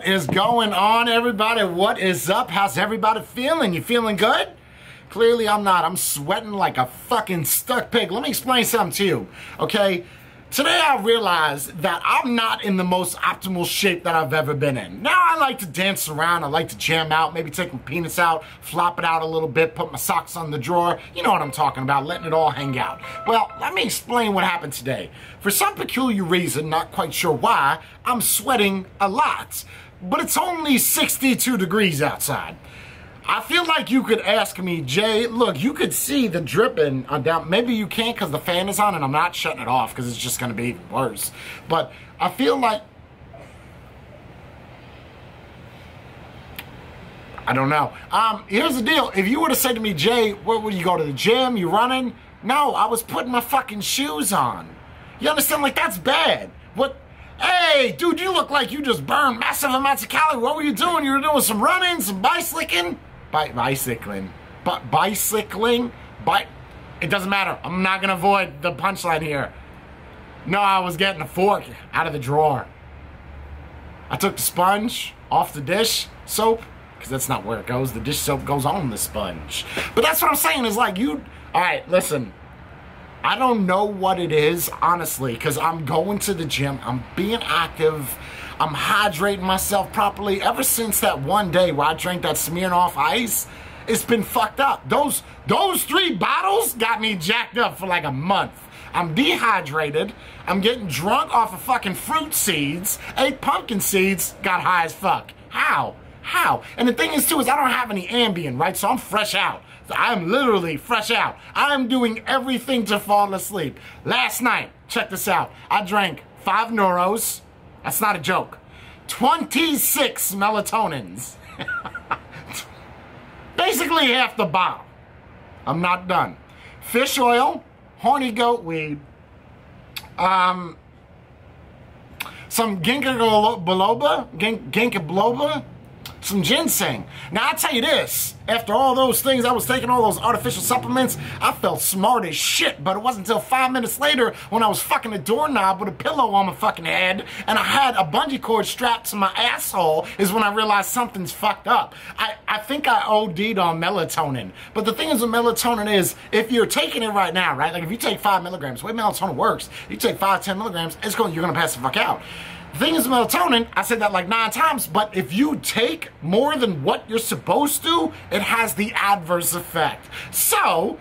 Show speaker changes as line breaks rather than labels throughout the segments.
Is going on, everybody? What is up? How's everybody feeling? You feeling good? Clearly I'm not. I'm sweating like a fucking stuck pig. Let me explain something to you, okay? Today I realized that I'm not in the most optimal shape that I've ever been in. Now I like to dance around, I like to jam out, maybe take my penis out, flop it out a little bit, put my socks on the drawer. You know what I'm talking about, letting it all hang out. Well, let me explain what happened today. For some peculiar reason, not quite sure why, I'm sweating a lot. But it's only 62 degrees outside. I feel like you could ask me, Jay, look, you could see the dripping down. Maybe you can't because the fan is on and I'm not shutting it off because it's just going to be even worse. But I feel like, I don't know. Here's the deal. If you were to say to me, Jay, where would you go to the gym? You running? No, I was putting my fucking shoes on. You understand? Like, that's bad. What? Hey, dude, you look like you just burned massive amounts of calories. What were you doing? You were doing some running, some bicycling? Bicycling. It doesn't matter. I'm not going to avoid the punchline here. No, I was getting a fork out of the drawer. I took the sponge off the dish soap, because that's not where it goes. The dish soap goes on the sponge. But that's what I'm saying is like you... All right, listen. I don't know what it is, honestly, because I'm going to the gym. I'm being active. I'm hydrating myself properly. Ever since that one day where I drank that Smirnoff Ice, it's been fucked up. Those 3 bottles got me jacked up for like a month. I'm dehydrated. I'm getting drunk off of fucking fruit seeds. Ate pumpkin seeds, got high as fuck. How? And the thing is, too, is I don't have any Ambien, right? So I'm fresh out. I'm literally fresh out. I'm doing everything to fall asleep. Last night, check this out. I drank 5 Neuros. That's not a joke. 26 melatonins. Basically half the bottle. I'm not done. Fish oil, horny goat weed, some ginkgo biloba, some ginseng. Now, I tell you this, after all those things, I was taking all those artificial supplements, I felt smart as shit, but it wasn't until 5 minutes later when I was fucking a doorknob with a pillow on my fucking head and I had a bungee cord strapped to my asshole is when I realized something's fucked up. I think I OD'd on melatonin, but the thing is with melatonin is, if you're taking it right now, right, like if you take 5 milligrams, the way melatonin works, you take 5, 10 milligrams, you're gonna pass the fuck out. The thing is melatonin, I said that like 9 times, but if you take more than what you're supposed to, it has the adverse effect. So,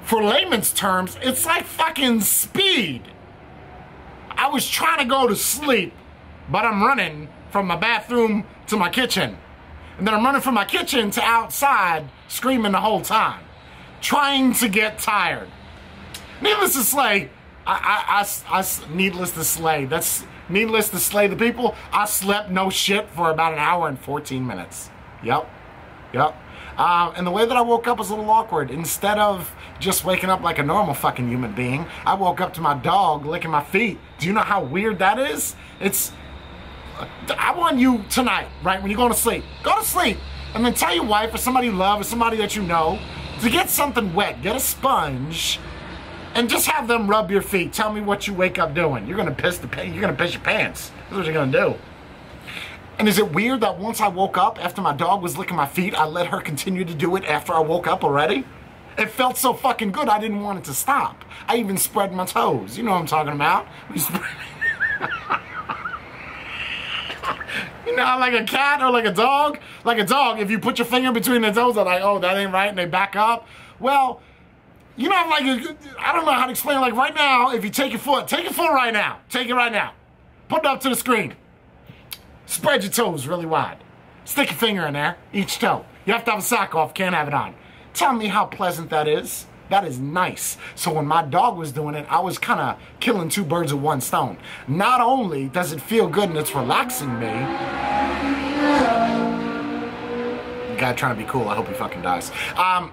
for layman's terms, it's like fucking speed. I was trying to go to sleep, but I'm running from my bathroom to my kitchen. And then I'm running from my kitchen to outside, screaming the whole time. Trying to get tired. Needless to say, Needless to slay the people, I slept no shit for about 1 hour and 14 minutes. Yep. And the way that I woke up was a little awkward. Instead of just waking up like a normal fucking human being, I woke up to my dog licking my feet. Do you know how weird that is? I want you tonight, right, when you're going to sleep, go to sleep, and then tell your wife or somebody you love or somebody that you know to get something wet, get a sponge, and just have them rub your feet. Tell me what you wake up doing. You're gonna piss your pants. That's what you're gonna do. And is it weird that once I woke up, after my dog was licking my feet, I let her continue to do it after I woke up already? It felt so fucking good, I didn't want it to stop. I even spread my toes. You know what I'm talking about. You know, like a cat or like a dog? Like a dog, if you put your finger between their toes, they're like, oh, that ain't right, and they back up. Well, you know, like, I don't know how to explain it. Like right now, if you take your foot right now. Take it right now. Put it up to the screen. Spread your toes really wide. Stick your finger in there, each toe. You have to have a sock off, can't have it on. Tell me how pleasant that is. That is nice. So when my dog was doing it, I was kind of killing 2 birds with 1 stone. Not only does it feel good and it's relaxing me, guy trying to be cool, I hope he fucking dies.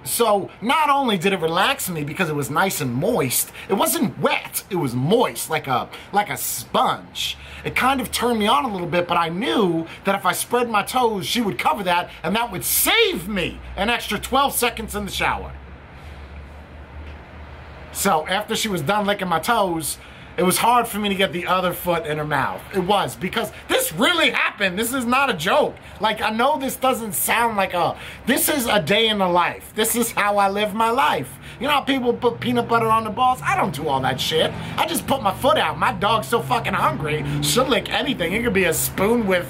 So not only did it relax me because it was nice and moist, it wasn't wet, it was moist, like a sponge. It kind of turned me on a little bit, but I knew that if I spread my toes, she would cover that, and that would save me an extra 12 seconds in the shower. So after she was done licking my toes, It was hard for me to get the other foot in her mouth. It was, because this really happened. This is not a joke. Like, I know this doesn't sound like this is a day in the life. This is how I live my life. You know how people put peanut butter on the balls? I don't do all that shit. I just put my foot out. My dog's so fucking hungry, she'll lick anything. It could be a spoon with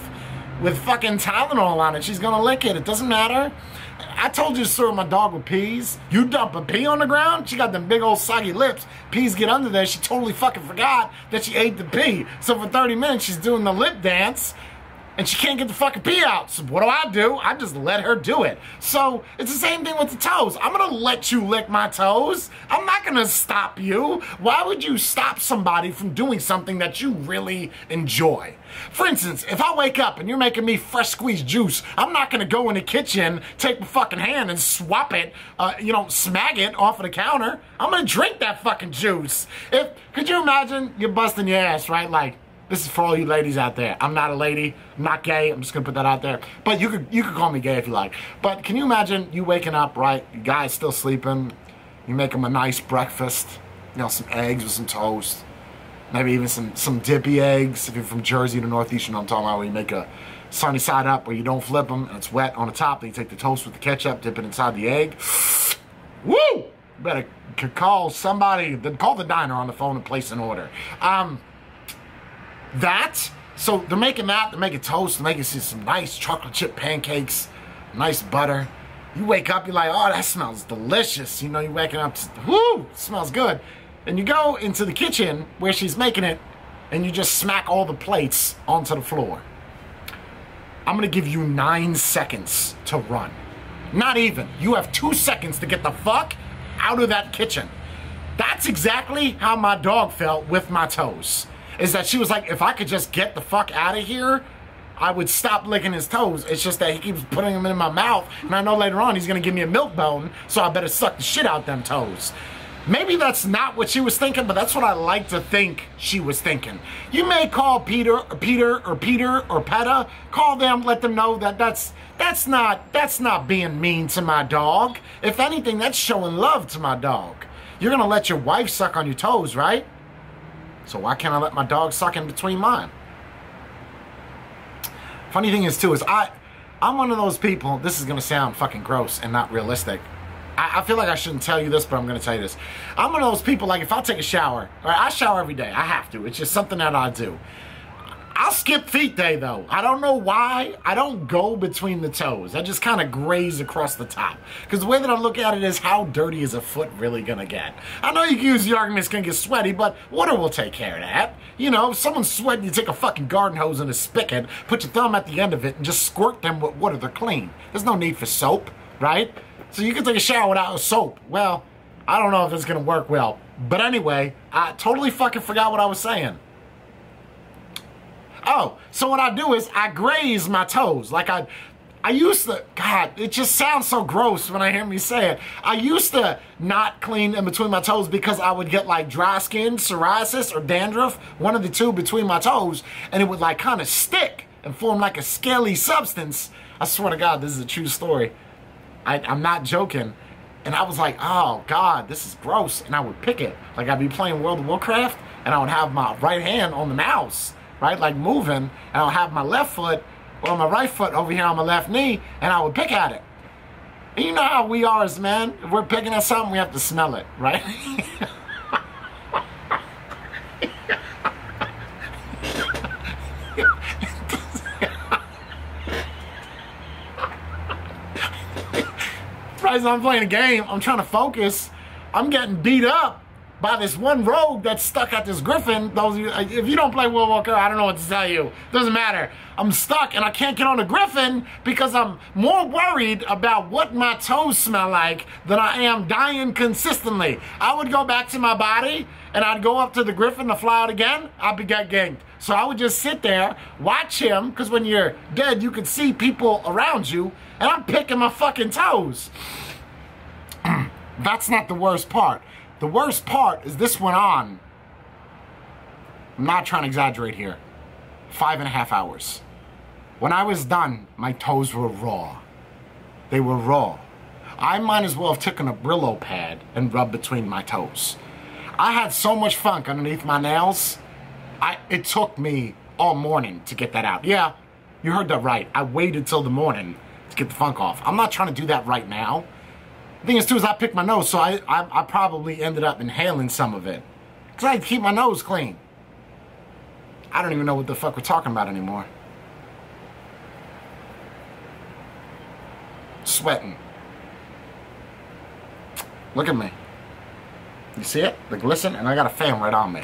fucking Tylenol on it. She's gonna lick it. It doesn't matter. I told you to serve my dog with peas. You dump a pea on the ground, she got them big old soggy lips. Peas get under there. She totally fucking forgot that she ate the pea. So for 30 minutes, she's doing the lip dance, and she can't get the fucking pee out. So what do? I just let her do it. So it's the same thing with the toes. I'm gonna let you lick my toes. I'm not gonna stop you. Why would you stop somebody from doing something that you really enjoy? For instance, if I wake up and you're making me fresh squeezed juice, I'm not gonna go in the kitchen, take my fucking hand and swap it, smack it off of the counter. I'm gonna drink that fucking juice. Could you imagine you're busting your ass, right? Like, this is for all you ladies out there. I'm not a lady, I'm not gay, I'm just gonna put that out there. But you could call me gay if you like. But can you imagine you waking up, right? Your guy's still sleeping, you make him a nice breakfast, some eggs with some toast, maybe even some dippy eggs. If you're from Jersey to Northeast, you know what I'm talking about, where you make a sunny side up where you don't flip them and it's wet on the top. Then you take the toast with the ketchup, dip it inside the egg. Woo! Better call somebody, call the diner on the phone and place an order. So they're making that, they're making toast, they're making some nice chocolate chip pancakes, nice butter. You wake up, you're like, oh, that smells delicious. You're waking up, whoo, it smells good. And you go into the kitchen where she's making it, and you just smack all the plates onto the floor. I'm gonna give you 9 seconds to run. Not even. You have 2 seconds to get the fuck out of that kitchen. That's exactly how my dog felt with my toes. Is that she was like, if I could just get the fuck out of here, I would stop licking his toes. It's just that he keeps putting them in my mouth, and I know later on he's gonna give me a milk bone, so I better suck the shit out them toes. Maybe that's not what she was thinking, but that's what I like to think she was thinking. You may call Peter or Peta, call them, let them know that that's not being mean to my dog. If anything, that's showing love to my dog. You're gonna let your wife suck on your toes, right? So why can't I let my dog suck in between mine? Funny thing is too, is I'm one of those people, this is gonna sound fucking gross and not realistic. I feel like I shouldn't tell you this, but I'm gonna tell you this. I'm one of those people, like if I take a shower, right, I shower every day, I have to. It's just something that I do. I'll skip feet day though. I don't know why. I don't go between the toes. I just kind of graze across the top. Because the way that I look at it is, how dirty is a foot really gonna get? I know you can use the argument it's gonna get sweaty, but water will take care of that. If someone's sweating, you take a fucking garden hose and a spigot, put your thumb at the end of it, and just squirt them with water. They're clean. There's no need for soap, right? So you can take a shower without soap. Well, I don't know if it's gonna work well. But anyway, I totally fucking forgot what I was saying. Oh, so what I do is I graze my toes. Like I used to, God, it just sounds so gross when I hear me say it. I used to not clean in between my toes because I would get like dry skin, psoriasis, or dandruff, one of the two between my toes, and it would like kind of stick and form like a scaly substance. I swear to God, this is a true story. I'm not joking. And I was like, oh God, this is gross. And I would pick it. Like I'd be playing World of Warcraft and I would have my right hand on the mouse, right? Like moving, and I'll have my left foot or my right foot over here on my left knee, and I would pick at it. And you know how we are as men. If we're picking at something, we have to smell it, right? Right, so I'm playing a game, I'm trying to focus, I'm getting beat up by this one rogue that's stuck at this griffin. If you don't play World of Warcraft, I don't know what to tell you. Doesn't matter. I'm stuck and I can't get on the griffin because I'm more worried about what my toes smell like than I am dying consistently. I would go back to my body and I'd go up to the griffin to fly out again, I'd be get ganked. So I would just sit there, watch him, because when you're dead, you can see people around you, and I'm picking my fucking toes. That's not the worst part. The worst part is this went on, I'm not trying to exaggerate here, 5.5 hours. When I was done, my toes were raw. They were raw. I might as well have taken a Brillo pad and rubbed between my toes. I had so much funk underneath my nails. It took me all morning to get that out. Yeah, you heard that right. I waited till the morning to get the funk off. I'm not trying to do that right now. The thing is, too, is I picked my nose, so I probably ended up inhaling some of it. Because I had to keep my nose clean. I don't even know what the fuck we're talking about anymore. Sweating. Look at me. You see it? The glisten? And I got a fan right on me.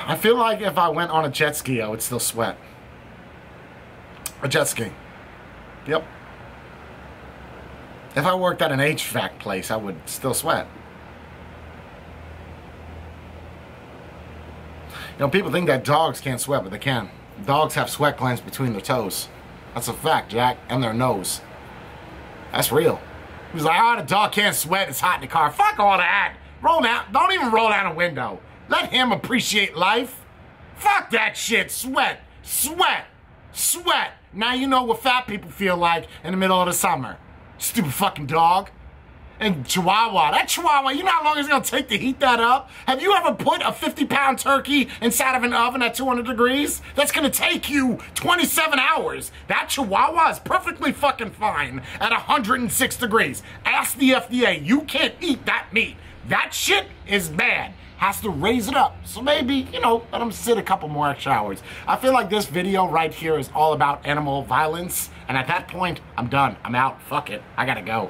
I feel like if I went on a jet ski, I would still sweat. A jet ski. Yep. If I worked at an HVAC place, I would still sweat. You know, people think that dogs can't sweat, but they can. Dogs have sweat glands between their toes. That's a fact, Jack. And their nose. That's real. He was like, oh, the dog can't sweat. It's hot in the car. Fuck all that. Roll down. Don't even roll down a window. Let him appreciate life. Fuck that shit. Sweat. Sweat. Sweat. Now you know what fat people feel like in the middle of the summer. Stupid fucking dog. And Chihuahua. That Chihuahua, you know how long it's going to take to heat that up? Have you ever put a 50-pound turkey inside of an oven at 200 degrees? That's going to take you 27 hours. That Chihuahua is perfectly fucking fine at 106 degrees. Ask the FDA. You can't eat that meat. That shit is bad. Has to raise it up. So maybe, you know, let them sit a couple more extra hours. I feel like this video right here is all about animal violence. And at that point, I'm done. I'm out. Fuck it. I gotta go.